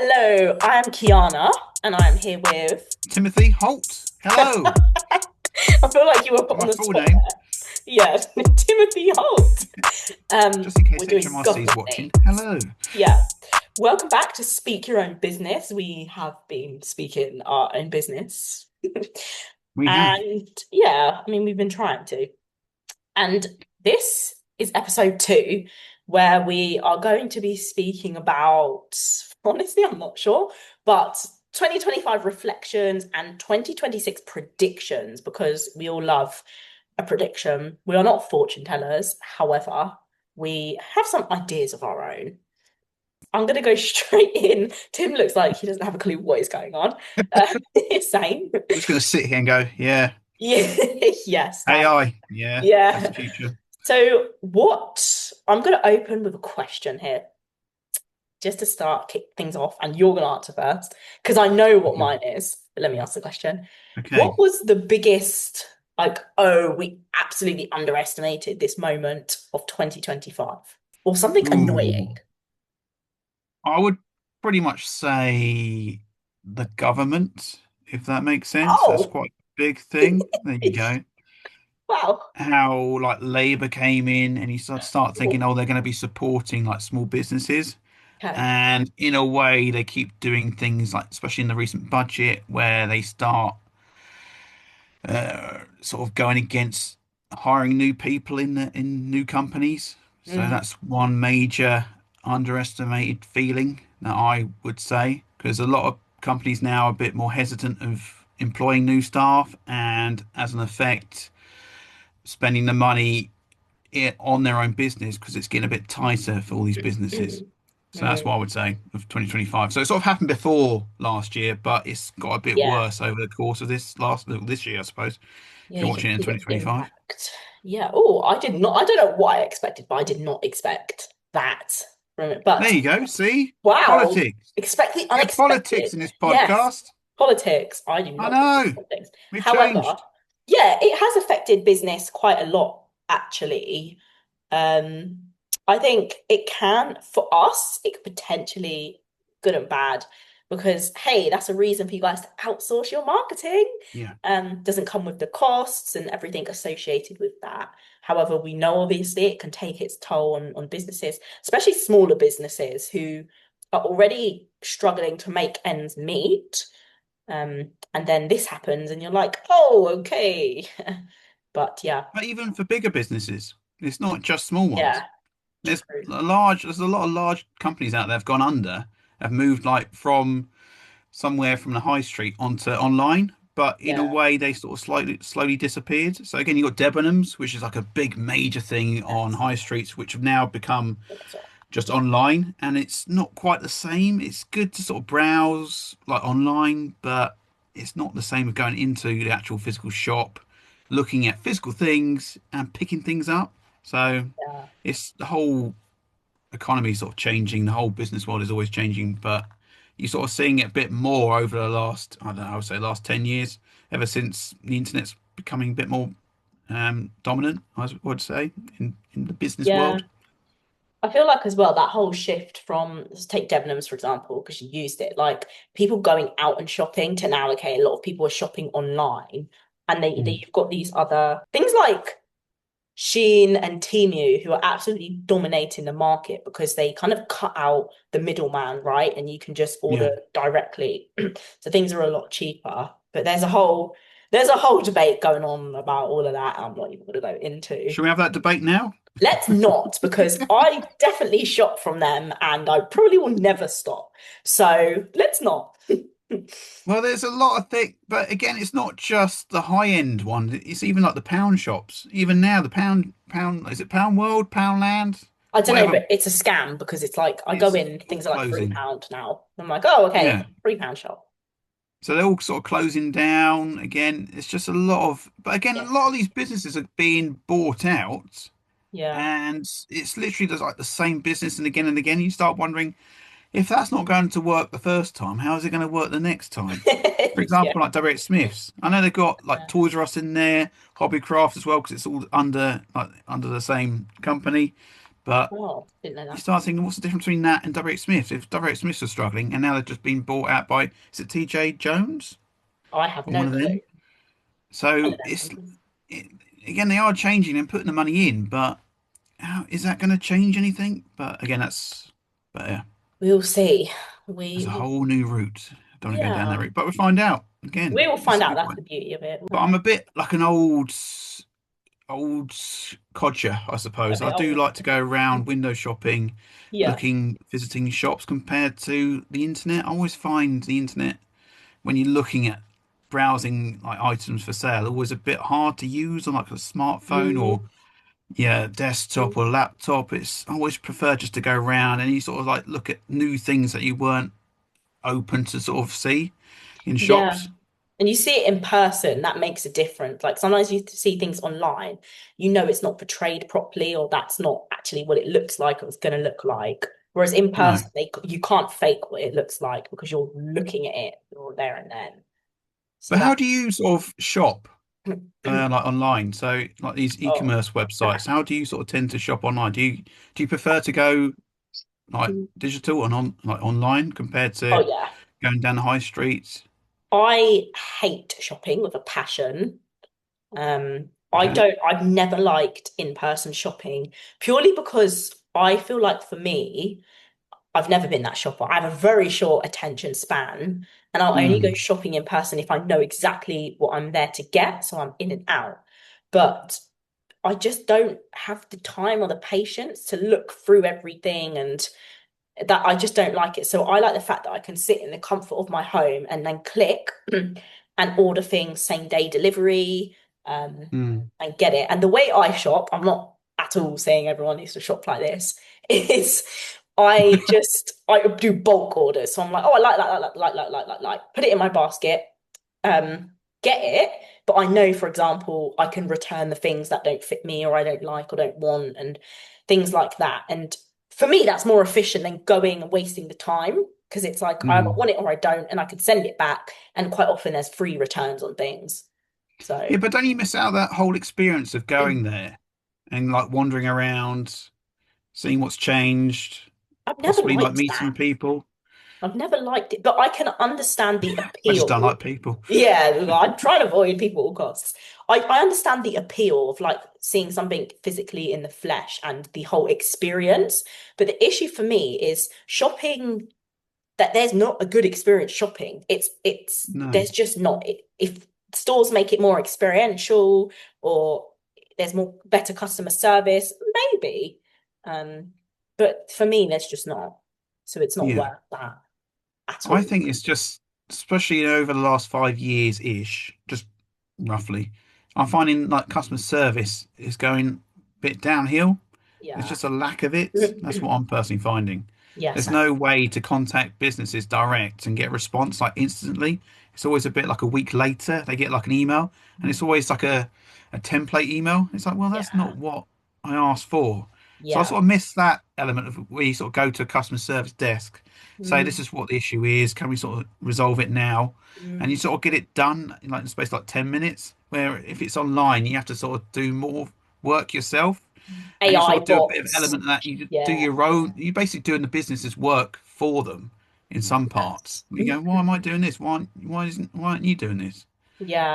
Hello, I'm Kiana, and I'm here with. Timothy Holt. Hello. I feel like you were put Got on my the full spot name, there. Yeah, Timothy Holt. just in case We're doing HMRC is government watching. names. Hello. Yeah. Welcome back to Speak Your Own Business. We have been speaking our own business. We have. And yeah, I mean, we've been trying to. And this is episode two, where we are going to be speaking about, honestly, I'm not sure, but 2025 reflections and 2026 predictions, because we all love a prediction. We are not fortune tellers. However, we have some ideas of our own. I'm going to go straight in. Tim looks like he doesn't have a clue what is going on. Same. I'm just going to sit here and go, yeah, Yeah, yeah, standard. AI. Yeah, that's Yeah. the future. So, what I'm going to open with a question here, just to start, kick things off, and you're going to answer first, because I know what Okay. mine is. But let me ask the question. Okay. What was the biggest, like, oh, we absolutely underestimated this moment of 2025? Or something annoying? Ooh, I would pretty much say the government, if that makes sense. That's Oh, quite a big thing. There you go. wow. How like Labour came in and you start thinking, oh, they're going to be supporting like small businesses. Okay. And in a way, they keep doing things like, especially in the recent budget, where they start sort of going against hiring new people in new companies. So Mm, that's one major underestimated feeling that I would say, because a lot of companies now are a bit more hesitant of employing new staff, and as an effect, spending the money on their own business because it's getting a bit tighter for all these businesses. mm, So that's mm. what I would say of 2025. So it sort of happened before last year, but it's got a bit Yeah. worse over the course of this year, I suppose. Yeah, If you're you can watching it in see the 2025. impact. Yeah. Oh, I did not. I don't know what I expected, but I did not expect that from it. There But you go. See? wow, Politics. expect the Bit of politics unexpected. in this Yes, podcast. politics. I do I not do know. politics. We've However, changed. yeah, it has affected business quite a lot, actually. Um, I think it can, for us, it could potentially good and bad because hey, that's a reason for you guys to outsource your marketing. Yeah. Doesn't come with the costs and everything associated with that. However, we know obviously it can take its toll on businesses, especially smaller businesses who are already struggling to make ends meet. And then this happens and you're like, oh, okay. But yeah, But even for bigger businesses, it's not just small ones. yeah, There's true. there's a lot of large companies out there have gone under, have moved like from somewhere from the high street onto online, but in a Yeah. way they sort of slowly disappeared. So again, you've got Debenhams, which is like a big major thing on Yes. high streets, which have now become So, just online, and it's not quite the same. It's good to sort of browse like online, but it's not the same as going into the actual physical shop, looking at physical things and picking things up. So yeah. it's the whole economy is sort of changing. The whole business world is always changing, but you're sort of seeing it a bit more over the last, I don't know, I would say last 10 years, ever since the internet's becoming a bit more dominant, would say, in the business Yeah. world. I feel like as well that whole shift from let's take Debenhams for example, because you used it, like people going out and shopping to now, okay, a lot of people are shopping online and Mm. you've got these other things like Shein and Temu who are absolutely dominating the market because they kind of cut out the middleman, right? And you can just Yeah. order directly. So things are a lot cheaper. But there's a whole debate going on about all of that. I'm not even going to go into. Shall we have that debate now? Let's not, because I definitely shop from them and I probably will never stop. So let's not. Well, there's a lot of things, but again, it's not just the high end one. It's even like the pound shops. Even now, the pound, is it Pound World, Poundland, I don't know, whatever, but it's a scam because it's like I go it's in, all things are like closing. £3 now. I'm like, oh, okay, Yeah. £3 shop. So they're all sort of closing down again. It's just a lot of, but again, a lot of Yes. these businesses are being bought out, Yeah. and it's literally just like the same business and again. You start wondering if that's not going to work the first time, how is it going to work the next time? For Yeah. example, like WH Smith's. I know they've got like Yeah. Toys R Us in there, Hobbycraft as well, because it's all under the same company. But Oh, didn't know you that. start thinking, what's the difference between that and WH Smith? If WH Smiths are struggling and now they've just been bought out by, is it TJ Jones I have or no one of clue. them? I So don't know it's companies. it, again, they are changing and putting the money in, but how is that going to change anything? But again, but yeah, We'll see. that's a We whole new route. I don't want to go down that yeah. route, but we'll find out. We Again, will it's find a out. good That's the point. beauty of it. But I'm a bit like an old codger, I A suppose. bit I do old. like to go around window shopping, Yeah. visiting shops compared to the internet. I always find the internet when you're looking at browsing like items for sale, always a bit hard to use on like a smartphone or Mm, yeah, desktop or laptop. It's I always prefer just to go around and you sort of like look at new things that you weren't open to sort of see in yeah. shops. And you see it in person, that makes a difference. Like sometimes you see things online, you know it's not portrayed properly, or that's not actually what it looks like or it's going to look like. Whereas in No. person, you can't fake what it looks like because you're looking at it or there and then. So But that, how do you sort of shop like online? So like these oh, e-commerce websites, how do you sort of tend to shop online? Do you prefer to go like digital and on like online compared oh to yeah. going down the high streets? I hate shopping with a passion. Okay. I've never liked in-person shopping purely because I feel like for me, I've never been that shopper. I have a very short attention span, and I'll only go Hmm. shopping in person if I know exactly what I'm there to get, so I'm in and out. But I just don't have the time or the patience to look through everything, and that I just don't like it. So I like the fact that I can sit in the comfort of my home and then click and order things same day delivery, um, Hmm. and get it. And the way I shop, I'm not at all saying everyone needs to shop like this, is I do bulk orders. So I'm like, oh, I like that, like, put it in my basket, get it. But I know, for example, I can return the things that don't fit me or I don't like or don't want and things like that. And for me, that's more efficient than going and wasting the time because it's like I either Hmm. want it or I don't, and I can send it back. And quite often there's free returns on things. Yeah, So but don't you miss out that whole experience of going there and like wandering around, seeing what's changed, I've never possibly like liked meeting that. people? I've never liked it, but I can understand the I just don't appeal. like people. Yeah, I try to avoid people at all costs. I understand the appeal of like seeing something physically in the flesh and the whole experience. But the issue for me is shopping that there's not a good experience shopping. It's No. there's just not. If stores make it more experiential or there's more better customer service, maybe. Um, but for me, there's just not. So it's not Yeah. worth that at I all. think it's just, especially over the last 5 years ish, just roughly, I'm finding like customer service is going a bit downhill. There's Yeah. just a lack of it. That's what I'm personally finding. Yes. There's no way to contact businesses direct and get a response like instantly. It's always a bit like a week later, they get like an email, and it's always like a template email. It's like, well, that's Yeah. not what I asked for. So I Yeah. sort of miss that element of where you sort of go to a customer service desk, say this Mm, is what the issue is, can we sort of resolve it now? And you mm. sort of get it done in like in space like 10 minutes. Where if it's online, you have to sort of do more work yourself and you AI sort of do a bit of bots. element of that. You do Yeah. your own. You're basically doing the business's work for them in some parts. Yes. You go, why am I doing this? Why aren't you doing this?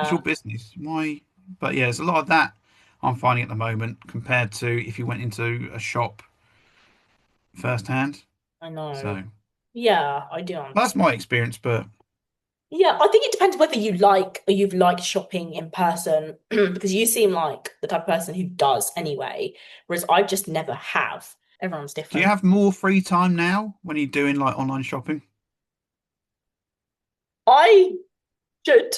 It's your Yeah, business. Why? But yeah, there's a lot of that I'm finding at the moment compared to if you went into a shop firsthand. I know. So Yeah, I do that's understand. my experience. But Yeah, I think it depends whether you like or you've liked shopping in person because you seem like the type of person who does anyway, whereas I just never have. Everyone's do you different. have more free time now when you're doing like online shopping? I should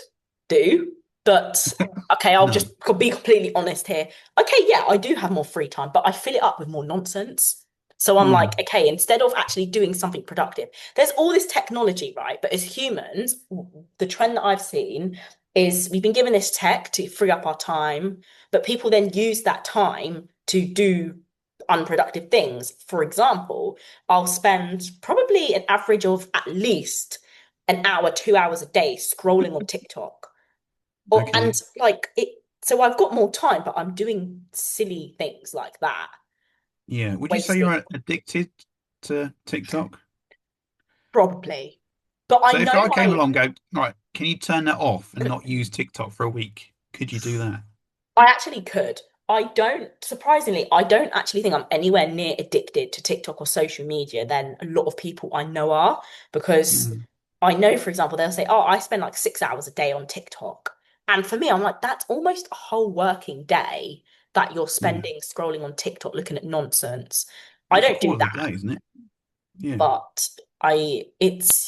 do, but okay, I'll No. just be completely honest here. Okay, yeah, I do have more free time, but I fill it up with more nonsense. So I'm like, Hmm. okay, instead of actually doing something productive, there's all this technology, right? But as humans, the trend that I've seen is we've been given this tech to free up our time, but people then use that time to do unproductive things. For example, I'll spend probably an average of at least an hour, 2 hours a day scrolling on TikTok. And Okay. like it, so I've got more time, but I'm doing silly things like that. Yeah. Would you say wasting you're addicted to TikTok? probably. But I So if know I came my along and go, right, can you turn that off and not use TikTok for a week? Could you do that? I actually could. I don't, surprisingly, I don't actually think I'm anywhere near addicted to TikTok or social media than a lot of people I know are, because Mm, I know, for example, they'll say, "Oh, I spend like 6 hours a day on TikTok." And for me, I'm like, that's almost a whole working day that you're yeah. spending scrolling on TikTok looking at nonsense. I It's a don't do quarter of the that, day, isn't it? Yeah. but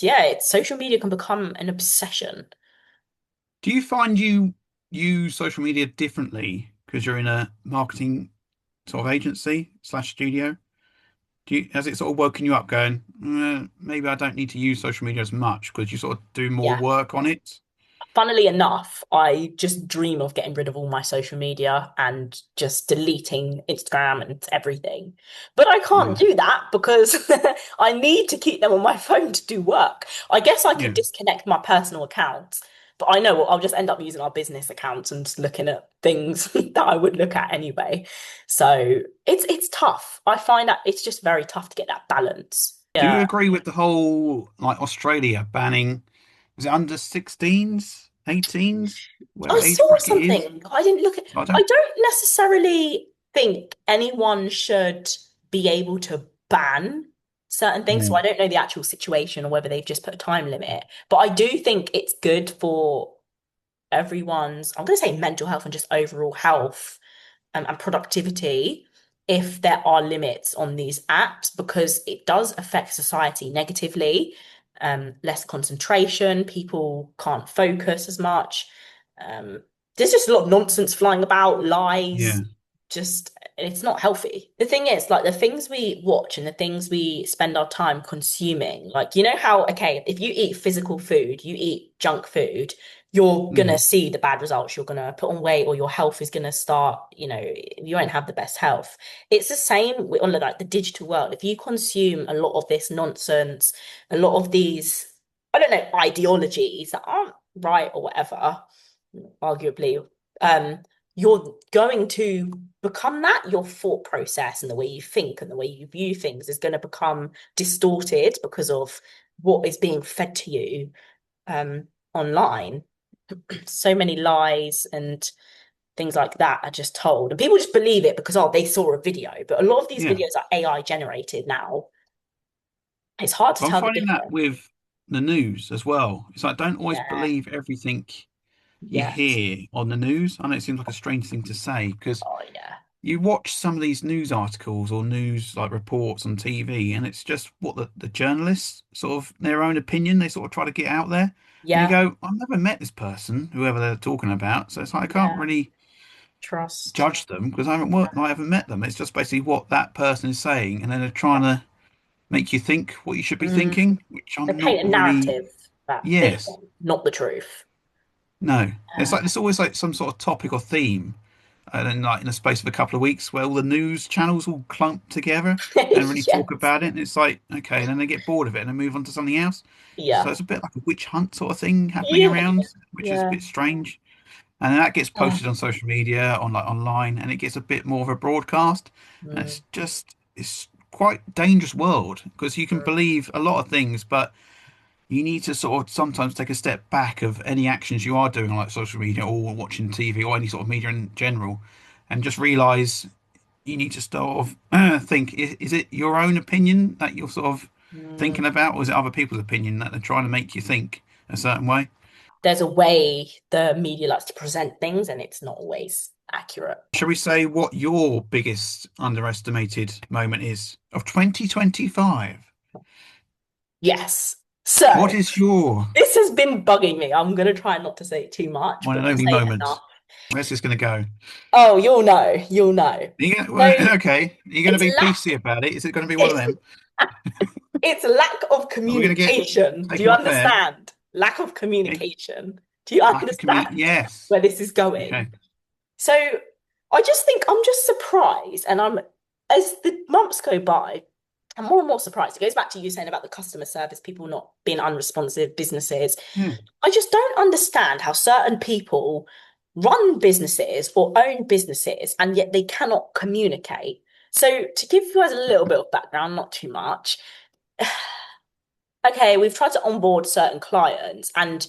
yeah, social media can become an obsession. Do you find you use social media differently because you're in a marketing sort of agency slash studio? Has it sort of woken you up going, maybe I don't need to use social media as much because you sort of do more Yeah. work on it? Funnily enough, I just dream of getting rid of all my social media and just deleting Instagram and everything. But I can't Yeah. do that because I need to keep them on my phone to do work. I guess I could Yeah. disconnect my personal accounts, but I know I'll just end up using our business accounts and just looking at things that I would look at anyway. So it's tough. I find that it's just very tough to get that balance. Do you Yeah. agree with the whole like Australia banning, is it under 16s, 18s, I whatever age saw bracket is? something. I didn't look at. I I don't, don't necessarily think anyone should be able to ban certain things. So yeah, I don't know the actual situation or whether they've just put a time limit. But I do think it's good for everyone's, I'm going to say mental health and just overall health and productivity if there are limits on these apps because it does affect society negatively. Less concentration, people can't focus as much. Um, there's just a lot of nonsense flying about, yeah, lies, just it's not healthy. The thing is, like the things we watch and the things we spend our time consuming, like you know how, okay, if you eat physical food, you eat junk food, you're gonna mm, see the bad results. You're gonna put on weight, or your health is gonna start, you won't have the best health. It's the same with on like the digital world. If you consume a lot of this nonsense, a lot of these, I don't know, ideologies that aren't right or whatever, arguably, um, you're going to become that. Your thought process and the way you think and the way you view things is going to become distorted because of what is being fed to you online. So many lies and things like that are just told, and people just believe it because they saw a video. But a lot of these yeah. videos are AI generated now. It's hard to But I'm tell the finding that difference. with the news as well. It's like don't always Yeah. believe everything you Yes. hear on the news. I know it seems like a strange thing to say because Oh yeah. you watch some of these news articles or news like reports on TV, and it's just what the journalists sort of their own opinion they sort of try to get out there. And you Yeah. go, I've never met this person, whoever they're talking about, so it's like I can't Yeah. really Trust. judge them because I haven't worked, I haven't met them. It's just basically what that person is saying, and then they're trying to make you think what you should be Mm. thinking, which They I'm not paint a really. narrative that they Yes, want, not the truth. no. It's Uh, like there's always like some sort of topic or theme, and then like in the space of a couple of weeks, where all the news channels all clump together and really talk yes. about it, and it's like okay, and then they get bored of it and then move on to something else. So Yeah. it's a bit like a witch hunt sort of thing happening Yeah. around, which is a Yeah. bit strange. And then that gets Oh. posted on social media, on like online, and it gets a bit more of a broadcast. And Mm. it's quite dangerous world because you can Mm. believe a lot of things, but you need to sort of sometimes take a step back of any actions you are doing on like social media or watching TV or any sort of media in general, and just realize you need to sort of think: is it your own opinion that you're sort of Mm. thinking about, or is it other people's opinion that they're trying to make you think a certain way? There's a way the media likes to present things, and it's not always accurate. Shall we say what your biggest underestimated moment is of 2025? Yes. So What is your this has been bugging me. I'm gonna try not to say it too much, one but and to only say it moment? enough. Where's this going to go? Oh, you'll know. You'll know. Well, So okay, are you going to it's be lack. PC about it? Is it going to be one of It's them? it's lack of Are we going to get communication. Do you taken off air? understand? Lack of Okay. communication. Do you Lack of community. understand Yes. where this is Okay. going? So I just think I'm just surprised, and I'm as the months go by, I'm more and more surprised. It goes back to you saying about the customer service, people not being unresponsive, businesses. Yeah. I just don't understand how certain people run businesses or own businesses and yet they cannot communicate. So to give you guys a little bit of background, not too much. Okay, we've tried to onboard certain clients and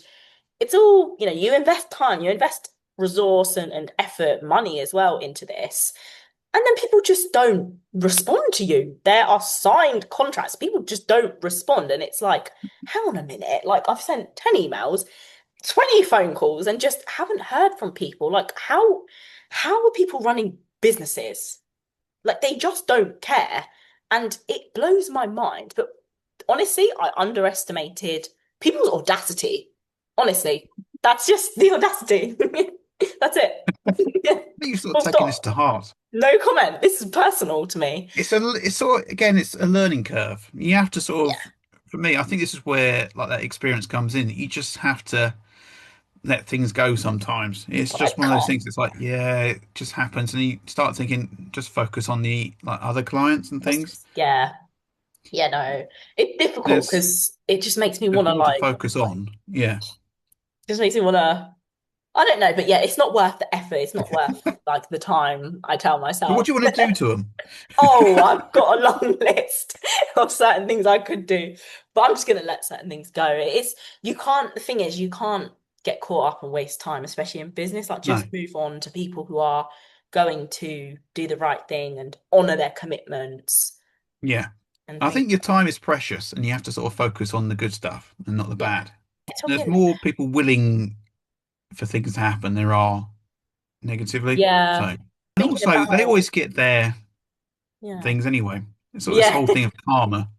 it's all, you invest time, you invest resource and effort, money as well into this. And then people just don't respond to you. There are signed contracts. People just don't respond. And it's like, hang on a minute. Like I've sent 10 emails, 20 phone calls, and just haven't heard from people. Like how are people running businesses? Like they just don't care. And it blows my mind. But honestly, I underestimated people's audacity. Honestly, that's just the audacity. That's it. You're sort of Full taking this stop. to heart. No comment. This is personal to me. It's sort of, again, it's a learning curve. You have to sort Yeah. of, for me, I think this is where like that experience comes in. You just have to let things go sometimes. It's But I just one of those can't. things. It's like, yeah, it just happens, and you start thinking, just focus on the like other clients and things. Yeah. Yeah, no. It's difficult There's because it just makes me there's want to more to like, focus on. Yeah. just makes me want to, I don't know, but yeah, it's not worth the effort. It's not worth like the time I tell So what myself. do you want to do to them? Oh, I've got a long list of certain things I could do, but I'm just gonna let certain things go. It's you can't, the thing is, you can't get caught up and waste time, especially in business. Like No. just move on to people who are going to do the right thing and honor their commitments Yeah. and I things. think your time is precious, and you have to sort of focus on the good stuff and not the Yeah. bad. It's There's talking, more people willing for things to happen there are negatively. So, yeah. and Thinking also they about, always get their yeah. things anyway. It's sort of this Yeah. whole thing of karma.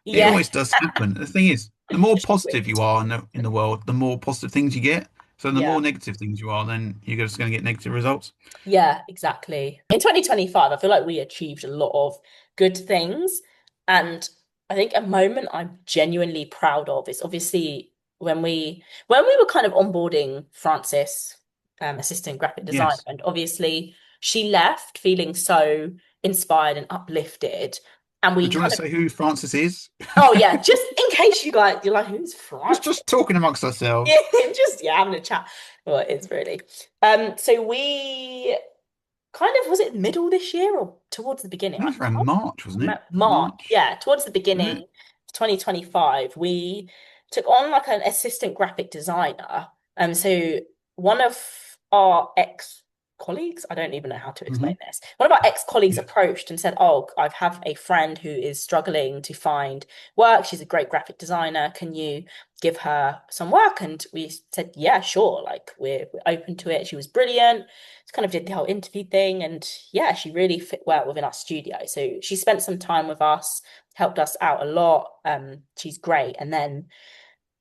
It Yeah. always does happen. The thing is, the more Just positive you whipped. are in the world, the more positive things you get. So the Yeah. more negative things you are, then you're just going to get negative results. Yeah, exactly. In 2025, I feel like we achieved a lot of good things. And I think a moment I'm genuinely proud of is obviously when we were kind of onboarding Francis, assistant graphic designer, Yes. and obviously she left feeling so inspired and uplifted. And Do we you want kind to of, say who Francis is? oh yeah, just in case you guys, you're like, who's Just Francis? just talking amongst Yeah, ourselves. just yeah, having a chat. Well, it's really. So we kind of was it middle this year or towards the I beginning? think I it was around can't March, wasn't it? March. March, Yeah, towards the was beginning it? of 2025, we took on like an assistant graphic designer. So one of our ex-colleagues, I don't even know how to explain Hmm. this. One of our ex-colleagues Yeah. approached and said, "Oh, I have a friend who is struggling to find work. She's a great graphic designer. Can you give her some work?" And we said, "Yeah, sure. Like we're open to it." She was brilliant. Kind of did the whole interview thing, and yeah, she really fit well within our studio. So she spent some time with us, helped us out a lot. She's great. And then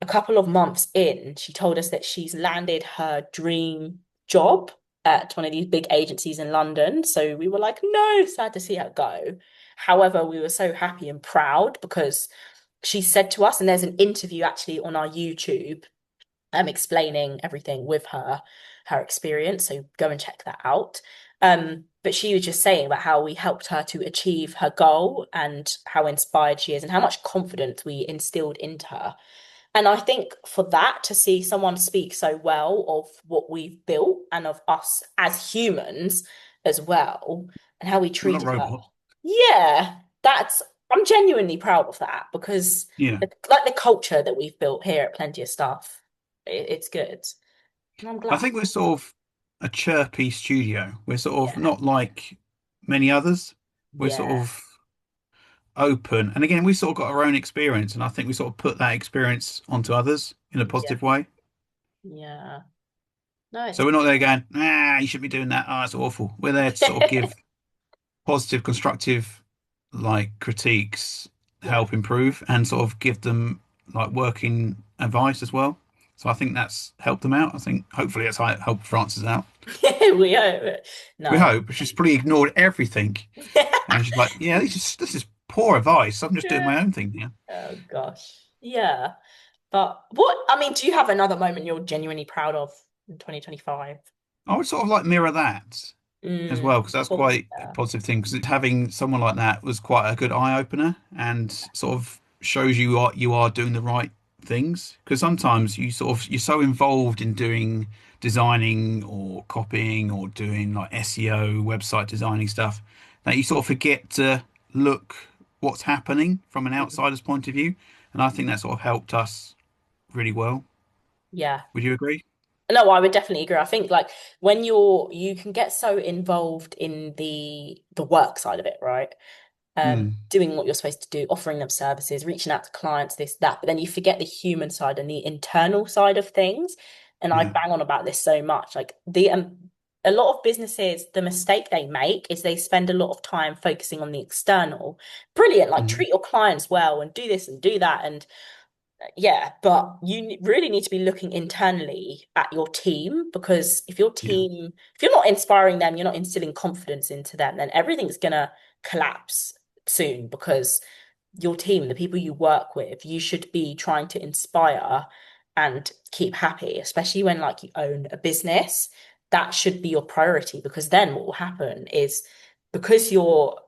a couple of months in, she told us that she's landed her dream job at one of these big agencies in London. So we were like, no, sad to see her go. However, we were so happy and proud because she said to us, and there's an interview actually on our YouTube explaining everything with her experience. So go and check that out. But she was just saying about how we helped her to achieve her goal and how inspired she is and how much confidence we instilled into her. And I think for that to see someone speak so well of what we've built and of us as humans as well and how we We're not treated her. robots. Yeah, that's I'm genuinely proud of that because Yeah. like the culture that we've built here at Plenty of Stuff, it's good. And I'm I glad. think we're sort of a chirpy studio. We're sort of Yeah. not like many others. We're sort Yeah. of open. And again, we sort of got our own experience, and I think we sort of put that experience onto others in a Yeah. positive way. Yeah. No, So it's we're not there going, you should be doing that. Oh, it's awful. We're there to sort of give positive, constructive, like critiques, yeah. help improve, and sort of give them like working advice as well. So I think that's helped them out. I think hopefully that's how it helped Frances out. We are. We No. hope. She's probably ignored everything. And she's like, yeah, this is poor advice. I'm just doing Yeah. my own thing here. Oh gosh. Yeah. But I mean, do you have another moment you're genuinely proud of in 2025? I would sort of like mirror that as Mm, well, because that's cool. quite a Yeah. positive thing. Because having someone like that was quite a good eye opener and sort of shows you are doing the right things. Because sometimes you're so involved in doing designing or copying or doing like SEO, website designing stuff, that you sort of forget to look what's happening from an Mm. outsider's point of view. And I think that sort of helped us really well. Yeah. Would you agree? No, I would definitely agree. I think like when you can get so involved in the work side of it, right? Mm, Doing what you're supposed to do, offering them services, reaching out to clients, this, that, but then you forget the human side and the internal side of things. And I yeah. bang on about this so much. Like a lot of businesses, the mistake they make is they spend a lot of time focusing on the external. Brilliant, like Mm, treat your clients well and do this and do that. And yeah, but you really need to be looking internally at your team because yeah. if you're not inspiring them, you're not instilling confidence into them, then everything's gonna collapse soon because your team, the people you work with, you should be trying to inspire and keep happy, especially when like you own a business. That should be your priority because then what will happen is because your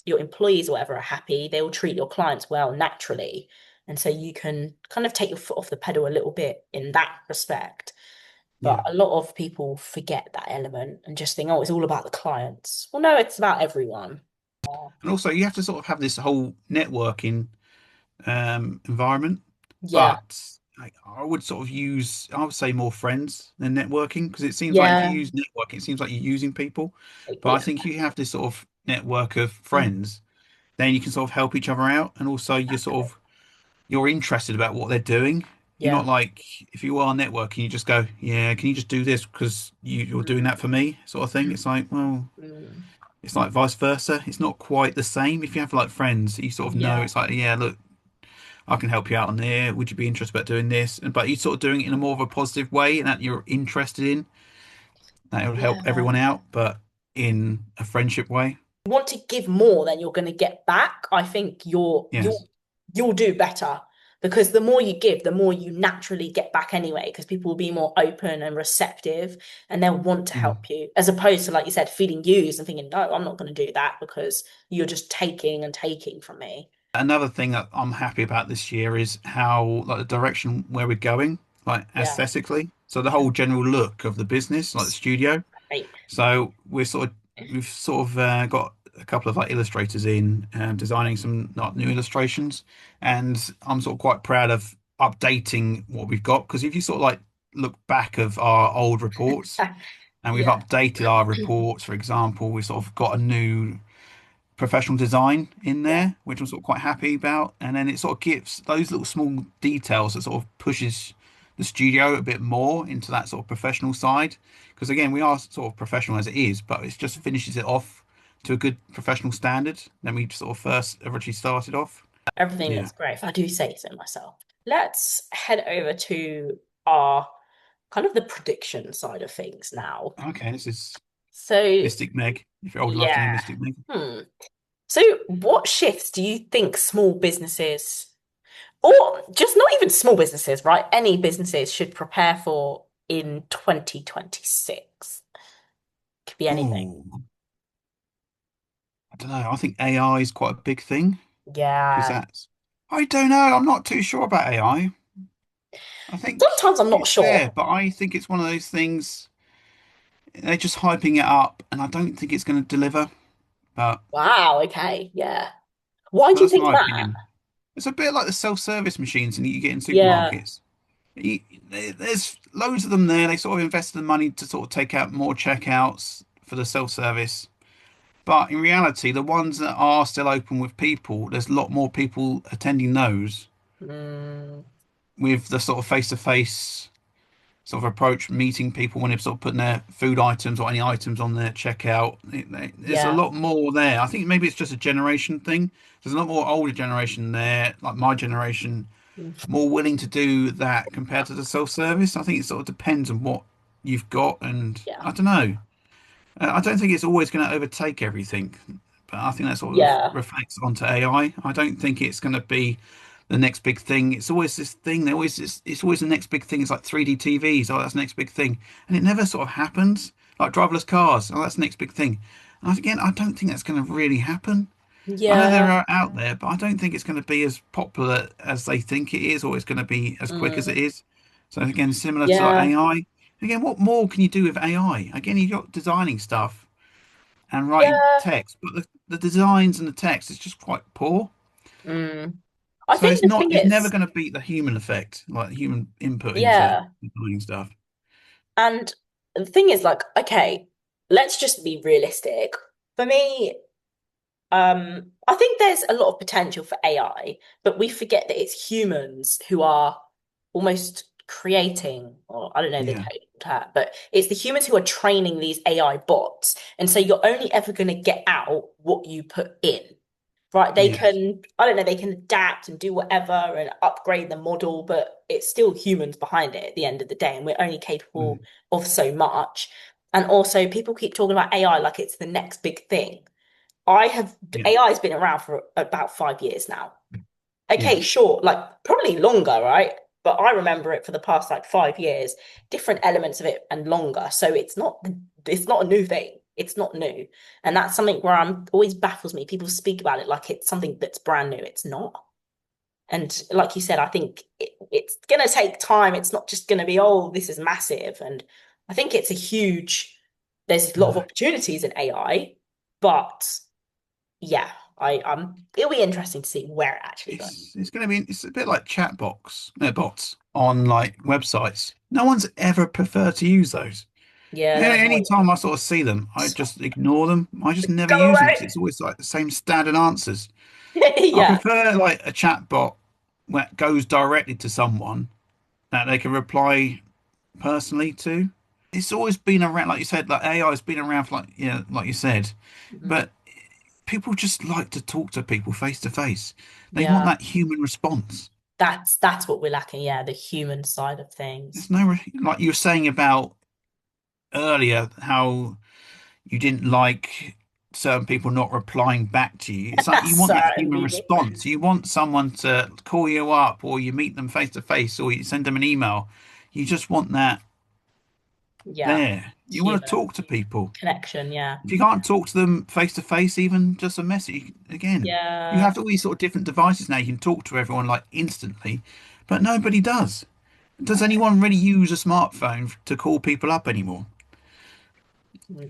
employees or whatever are happy, they will treat your clients well naturally. And so you can kind of take your foot off the pedal a little bit in that respect. But Yeah. a lot of people forget that element and just think, oh, it's all about the clients. Well, no, it's about everyone. Oh, And also, you have to sort of have this whole networking environment. yeah, But I would sort of use, I would say more friends than networking because it seems like if you yeah, use networking, it seems like you're using people. But I yeah, think if you have this sort of network of mm, friends, then you can sort of help each other out. And also, exactly. you're interested about what they're doing. You're Yeah, not like, if you are networking, you just go, yeah, can you just do this because you're doing that for me, sort of thing. It's like, well, mm, it's like vice versa. It's not quite the same. If you have like friends, you sort of know yeah, it's like, yeah, look, I can help you out on there. Would you be interested about doing this? And but you're sort of doing it in a more of a positive way and that you're interested in. That will help yeah. everyone out, but in a friendship way. You want to give more than you're going to get back, I think Yes. you'll do better because the more you give, the more you naturally get back anyway, because people will be more open and receptive and they'll want to Mm. help you, as opposed to, like you said, feeling used and thinking, no, I'm not going to do that because you're just taking and taking from me. Another thing that I'm happy about this year is how like the direction where we're going, like Yeah. aesthetically. So the whole general look of the business, like the studio. Great. So we've sort of got a couple of like illustrators in designing some like new illustrations, and I'm sort of quite proud of updating what we've got because if you sort of like look back of our old reports and we've Yeah. updated our reports, for example, we've sort of got a new professional design in Yeah. there, which I'm sort of quite happy about, and then it sort of gives those little small details that sort of pushes the studio a bit more into that sort of professional side because again we are sort of professional as it is but it just finishes it off to a good professional standard than we sort of first originally started off. Everything Yeah. looks great, if I do say so myself. Let's head over to our kind of the prediction side of things now. Okay, this is So, Mystic Meg. If you're old enough to know yeah. Mystic Meg. Hmm. So, what shifts do you think small businesses, or just not even small businesses, right? Any businesses should prepare for in 2026? Could be anything. Oh, I don't know. I think AI is quite a big thing because Yeah. that's. I don't know. I'm not too sure about AI. I think Sometimes I'm not it's there, sure. but I think it's one of those things. They're just hyping it up, and I don't think it's going to deliver. But Wow. Okay. Yeah. Why do you that's think my that? opinion. It's a bit like the self-service machines that you get in Yeah. supermarkets. You, there's loads of them there. They sort of invested the money to sort of take out more checkouts for the self-service. But in reality, the ones that are still open with people, there's a lot more people attending those Mm, with the sort of face-to-face sort of approach, meeting people when they're sort of putting their food items or any items on their checkout. There's a yeah. lot more there. I think maybe it's just a generation thing. There's a lot more older generation there, like my generation, Mm, more willing to do that compared to the self-service. I think it sort of depends on what you've got, and yeah. I don't know. I don't think it's always going to overtake everything, but I think that sort of Yeah. reflects onto AI. I don't think it's going to be the next big thing. It's always this thing. It's always the next big thing. It's like 3D TVs. Oh, that's the next big thing, and it never sort of happens. Like driverless cars. Oh, that's the next big thing. And again, I don't think that's going to really happen. I know Yeah. they're out there, but I don't think it's going to be as popular as they think it is, or it's going to be as quick as it Mm, is. So again, similar to like yeah. AI. Again, what more can you do with AI? Again, you've got designing stuff. and writing Yeah. text, but the designs and the text is just quite poor. Mm. I So think the thing it's never is, going to beat the human effect, like human input into yeah. designing stuff. And the thing is, like, okay, let's just be realistic. For me, I think there's a lot of potential for AI, but we forget that it's humans who are almost creating, or I don't know the Yeah, term, but it's the humans who are training these AI bots. And so you're only ever going to get out what you put in, right? They yes, can, I don't know, they can adapt and do whatever and upgrade the model, but it's still humans behind it at the end of the day. And we're only capable mm, of so much. And also, people keep talking about AI like it's the next big thing. I have yeah, AI has been around for about 5 years now. yeah. Okay, sure, like probably longer, right? But I remember it for the past like 5 years, different elements of it and longer. So it's not a new thing. It's not new. And that's something where I'm always baffles me. People speak about it like it's something that's brand new. It's not. And like you said, I think it's gonna take time. It's not just gonna be, oh, this is massive. And I think it's a huge, there's a lot of No, opportunities in AI, but yeah, it'll be interesting to see where it actually goes. it's going to be it's a bit like bots on like websites. No one's ever preferred to use those. Yeah, they're Any annoying. time I sort of see them, I just ignore them. I just never Go use them because away. it's always like the same standard answers. I Yeah. prefer like a chat bot that goes directly to someone that they can reply personally to. It's always been around, like you said, like AI has been around for like, yeah, like you said, Mhm. but people just like to talk to people face to face. They want Yeah. that human response. That's what we're lacking. Yeah, the human side of things. There's no, like you were saying about earlier, how you didn't like certain people not replying back to you. It's like you want that Certain human people. response. You want someone to call you up, or you meet them face to face, or you send them an email. You just want that Yeah. there. You want to Human talk to people. connection. Yeah. If you can't talk to them face to face, even just a message, again, you Yeah. have all these sort of different devices now. You can talk to everyone like instantly, but nobody does. Does No. anyone really use a smartphone to call people up anymore?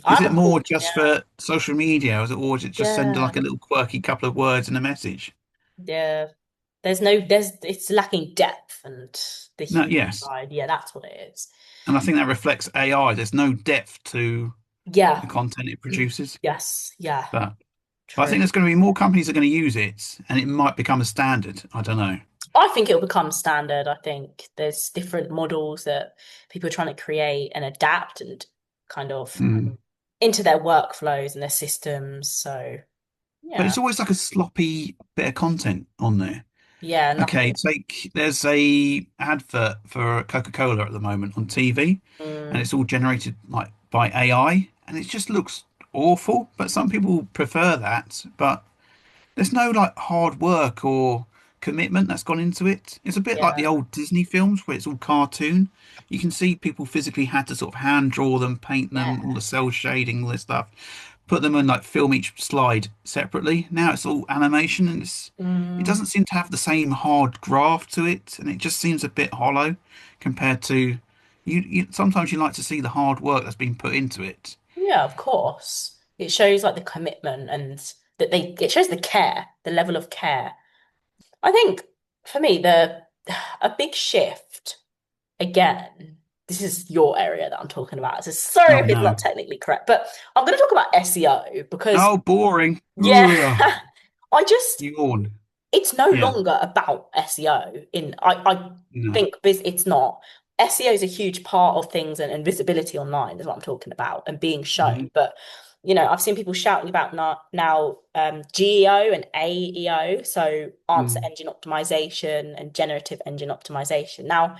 I Is it haven't more called. just Yeah. for social media, or is it just send Yeah. like a little quirky couple of words in a message? Yeah. It's lacking depth and the No, human yes. side. Yeah, that's what it is. And I think that reflects AI. There's no depth to the Yeah. content it produces. Yes. Yeah. But I True. think there's going to be more companies that are going to use it, and it might become a standard. I don't know. I think it'll become standard. I think there's different models that people are trying to create and adapt and kind of Mm. into their workflows and their systems. So But yeah, it's always like a sloppy bit of content on there. yeah, Okay, nothing. there's a advert for Coca-Cola at the moment on TV, and Mm, it's all generated like by AI, and it just looks awful. But some people prefer that. But there's no like hard work or commitment that's gone into it. It's a bit like the yeah. old Disney films where it's all cartoon. You can see people physically had to sort of hand draw them, paint them, all the Yeah. cell shading, all this stuff, put them in like film each slide separately. Now it's all animation and it Mm, doesn't seem to have the same hard graft to it, and it just seems a bit hollow compared to you sometimes you like to see the hard work that's been put into it. yeah, of course. It shows like the commitment and that it shows the care, the level of care. I think for me, the a big shift again, this is your area that I'm talking about. So sorry Oh if it's no. not technically correct, but I'm going to talk about SEO because, Oh, boring. yeah, Ugh. I just, Yawn. it's no Yeah. longer about SEO. I No. think it's not. SEO is a huge part of things and visibility online is what I'm talking about and being shown. Hmm. But I've seen people shouting about now GEO and AEO, so answer Mm. engine optimization and generative engine optimization. Now,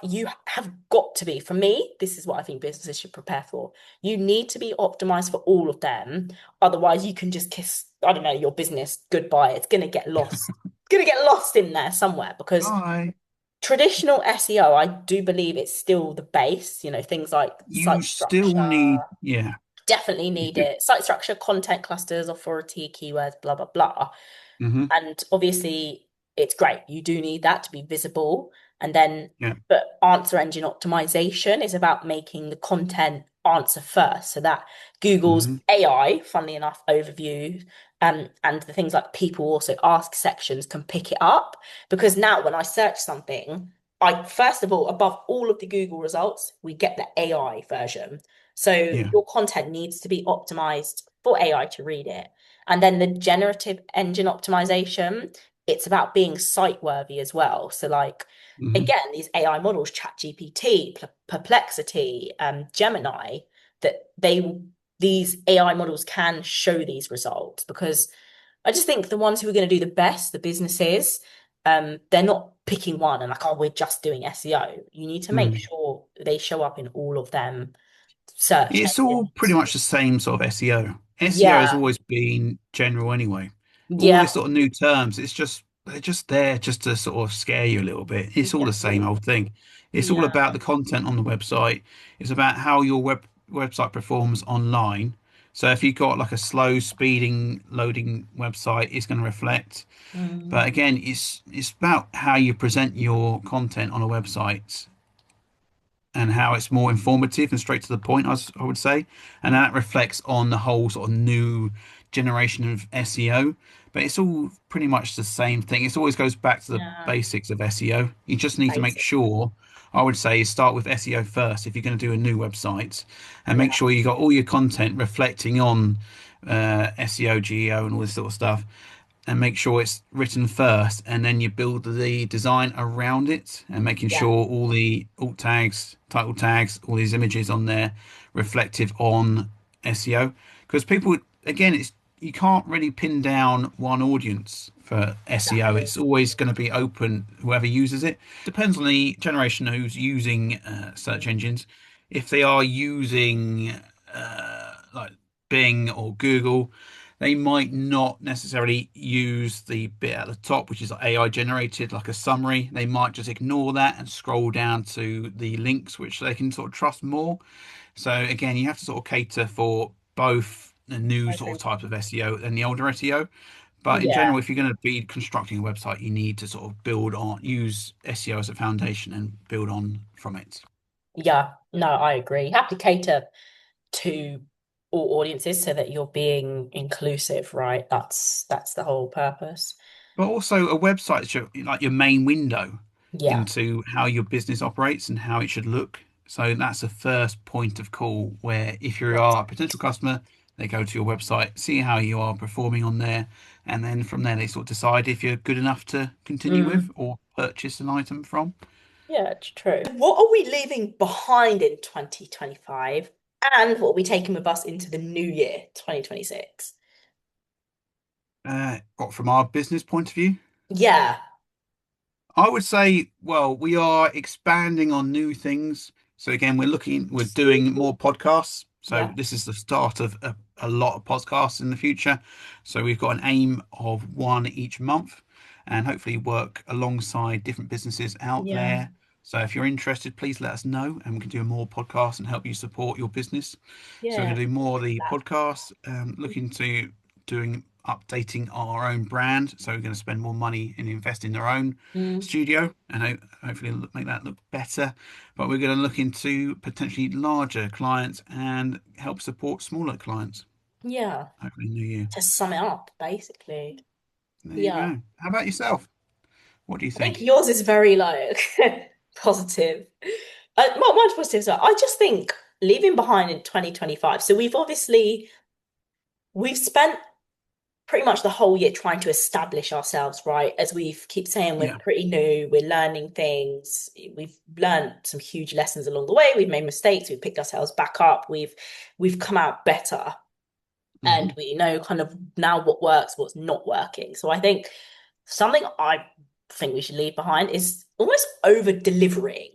you have got to be, for me, this is what I think businesses should prepare for. You need to be optimized for all of them. Otherwise, you can just kiss, I don't know, your business goodbye. It's going to get lost. It's going to get lost in there somewhere because Bye. traditional SEO, I do believe it's still the base, things like You site still structure, need, yeah. definitely You need still, it. Site structure, content clusters, authority, keywords, blah, blah, blah. hmm And obviously, it's great. You do need that to be visible. And then, Yeah. but answer engine optimization is about making the content answer first, so that Google's Hmm. AI, funnily enough, overview and the things like people also ask sections can pick it up. Because now when I search something, I first of all, above all of the Google results, we get the AI version. So Yeah. your content needs to be optimized for AI to read it. And then the generative engine optimization, it's about being site worthy as well. So like Hmm. again, these AI models, ChatGPT, Perplexity, Gemini, that these AI models can show these results because I just think the ones who are going to do the best, the businesses, they're not picking one and like, oh, we're just doing SEO. You need to make Mm. sure they show up in all of them search It's all pretty engines. much the same sort of SEO. SEO has Yeah, always been general anyway. All yeah, these sort of new terms, it's just they're just there just to sort of scare you a little bit. It's all the same exactly. old thing. It's all Yeah, about the content on the website. It's about how your website performs online. So if you've got like a slow speeding loading website, it's going to reflect. But mm, again, it's about how you present your content on a website and how it's more informative and straight to the point, I would say. And that reflects on the whole sort of new generation of SEO. But it's all pretty much the same thing. It always goes back to the yeah, basics of SEO. You just need to make basic. sure, I would say, start with SEO first if you're going to do a new website, and make Yeah, sure you got all your content reflecting on SEO, GEO, and all this sort of stuff, and make sure it's written first, and then you build the design around it, and making yeah, sure all the alt tags, title tags, all these images on there reflective on SEO. Because people, again, it's you can't really pin down one audience for SEO. exactly. It's always going to be open, whoever uses it. Depends on the generation who's using search engines. If they are using like Bing or Google, they might not necessarily use the bit at the top, which is AI generated, like a summary. They might just ignore that and scroll down to the links, which they can sort of trust more. So again, you have to sort of cater for both the new I sort of think. type of SEO and the older SEO. But in Yeah, general, if you're going to be constructing a website, you need to sort of build on, use SEO as a foundation and build on from it. yeah. No, I agree. You have to cater to all audiences so that you're being inclusive, right? That's the whole purpose. But also a website is like your main window Yeah, into how your business operates and how it should look. So that's the first point of call where if you are a website. potential customer, they go to your website, see how you are performing on there, and then from there they sort of decide if you're good enough to continue with Mm, or purchase an item from. yeah, it's true. What are we leaving behind in 2025? And what are we taking with us into the new year, 2026? What from our business point of view? Yeah, I would say, well, we are expanding on new things. So again, we're doing more podcasts. So yeah. this is the start of a lot of podcasts in the future. So we've got an aim of one each month and hopefully work alongside different businesses out Yeah, there. So if you're interested, please let us know and we can do more podcasts and help you support your business. So we're yeah. going to do more of the That. podcasts, looking to doing updating our own brand. So we're going to spend more money and invest in our own Mm, studio and hopefully make that look better. But we're going to look into potentially larger clients and help support smaller clients. yeah. Hopefully, New Year. To sum it up, basically. There you Yeah. go. How about yourself? What do you I think think? yours is very like positive. Mine's positive as well. I just think leaving behind in 2025. So we've spent pretty much the whole year trying to establish ourselves, right? As we keep saying, we're Yeah. pretty new, we're learning things. We've learned some huge lessons along the way. We've made mistakes, we've picked ourselves back up, we've come out better. And Hmm. we know kind of now what works, what's not working. So I think something I think we should leave behind is almost over delivering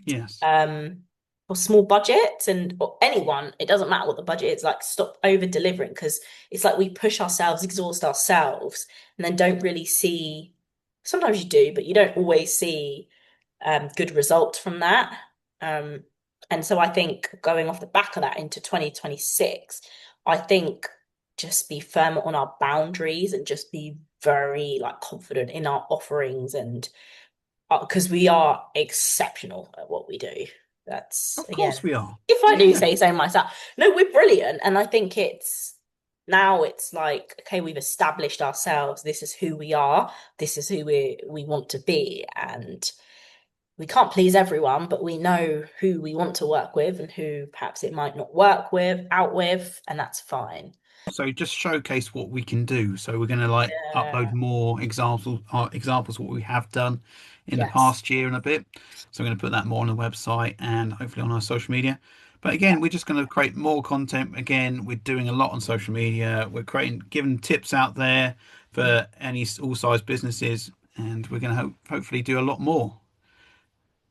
Yes. um for small budgets and or anyone, it doesn't matter what the budget is, like stop over delivering because it's like we push ourselves, exhaust ourselves, and then don't really see, sometimes you do, but you don't always see good results from that. Um, and so I think going off the back of that into 2026, I think just be firm on our boundaries and just be very like confident in our offerings and because we are exceptional at what we do. That's Of again, course we are. if I do Yeah. say so myself. No, we're brilliant, and I think it's like, okay, we've established ourselves. This is who we are. This is who we want to be, and we can't please everyone, but we know who we want to work with and who perhaps it might not work with, out with, and that's fine. So just showcase what we can do. So we're going to like upload Yeah. more examples of what we have done in the Yes. past year and a bit. So we're going to put that more on the website and hopefully on our social media. But again, Yeah. we're just going to create more content. Again, we're doing a lot on social media. We're creating, giving tips out there for any all size businesses, and we're going to hopefully do a lot more.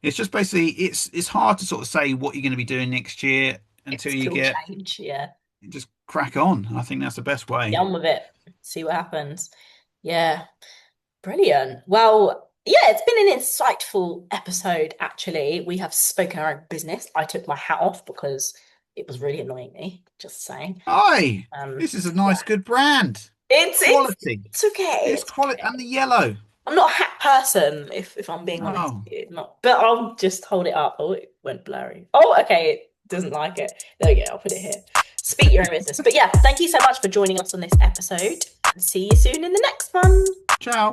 It's just basically it's hard to sort of say what you're going to be doing next year It until you still get change. Yeah. just crack on. I think that's the best Get way. on with it. See what happens. Yeah. Brilliant. Well, yeah, it's been an insightful episode, actually. We have spoken our own business. I took my hat off because it was really annoying me, just saying. Aye, Um, this is a yeah. nice, good brand. It's it's Quality. it's okay. It's It's quality. okay. And the yellow. I'm not a hat person, if I'm being honest Oh, with you. Not, but I'll just hold it up. Oh, it went blurry. Oh, okay, it doesn't like it. There we go, I'll put it here. Speak your own business. But yeah, thank you so much for joining us on this episode, and see you soon in the next one. ciao.